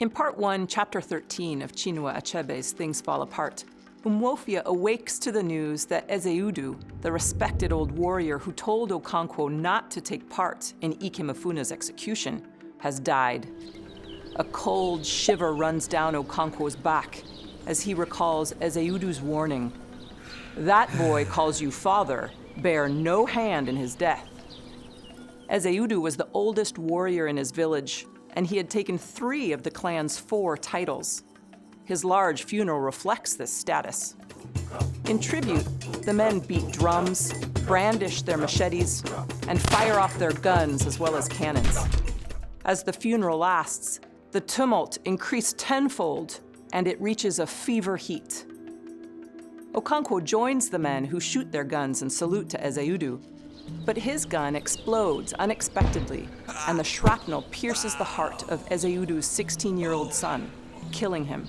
In Part 1, Chapter 13 of Chinua Achebe's Things Fall Apart, Umwofia awakes to the news that Ezeudu, the respected old warrior who told Okonkwo not to take part in Ikemefuna's execution, has died. A cold shiver runs down Okonkwo's back as he recalls Ezeudu's warning. That boy calls you father, bear no hand in his death. Ezeudu was the oldest warrior in his village, and he had taken 3 of the clan's 4 titles. His large funeral reflects this status. In tribute, the men beat drums, brandish their machetes, and fire off their guns as well as cannons. As the funeral lasts, the tumult increased tenfold, and it reaches a fever heat. Okonkwo joins the men who shoot their guns and salute to Ezeudu, but his gun explodes unexpectedly, and the shrapnel pierces the heart of Ezeudu's 16-year-old son, killing him.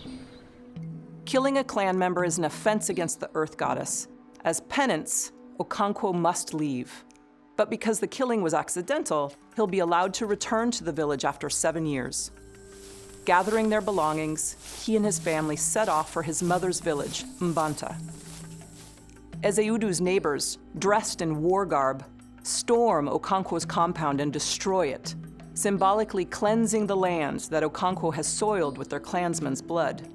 Killing a clan member is an offense against the Earth Goddess. As penance, Okonkwo must leave. But because the killing was accidental, he'll be allowed to return to the village after 7 years. Gathering their belongings, he and his family set off for his mother's village, Mbanta. Ezeudu's neighbors, dressed in war garb, storm Okonkwo's compound and destroy it, symbolically cleansing the land that Okonkwo has soiled with their clansmen's blood.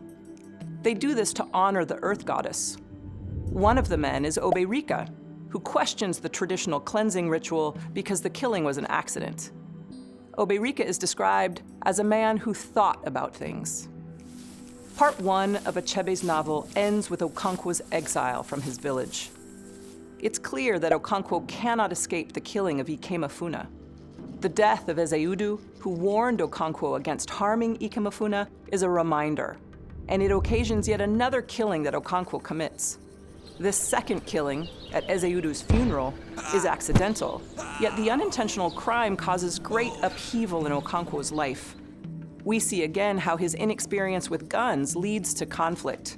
They do this to honor the Earth Goddess. One of the men is Oberika, who questions the traditional cleansing ritual because the killing was an accident. Oberika is described as a man who thought about things. Part 1 of Achebe's novel ends with Okonkwo's exile from his village. It's clear that Okonkwo cannot escape the killing of Ikemefuna. The death of Ezeudu, who warned Okonkwo against harming Ikemefuna, is a reminder, and it occasions yet another killing that Okonkwo commits. This second killing, at Ezeudu's funeral, is accidental, yet the unintentional crime causes great upheaval in Okonkwo's life. We see again how his inexperience with guns leads to conflict.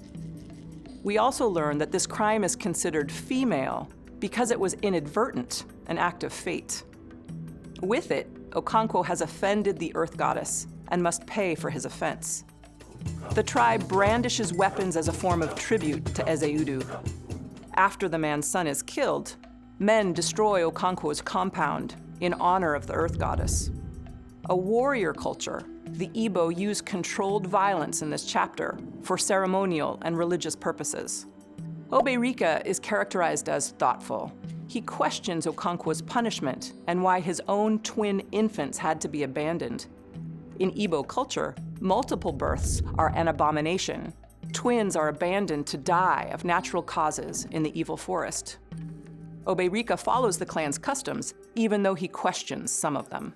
We also learn that this crime is considered female because it was inadvertent, an act of fate. With it, Okonkwo has offended the Earth Goddess and must pay for his offense. The tribe brandishes weapons as a form of tribute to Ezeudu. After the man's son is killed, men destroy Okonkwo's compound in honor of the Earth Goddess. A warrior culture, the Igbo use controlled violence in this chapter for ceremonial and religious purposes. Oberika is characterized as thoughtful. He questions Okonkwo's punishment and why his own twin infants had to be abandoned. In Igbo culture, multiple births are an abomination. Twins are abandoned to die of natural causes in the evil forest. Oberika follows the clan's customs, even though he questions some of them.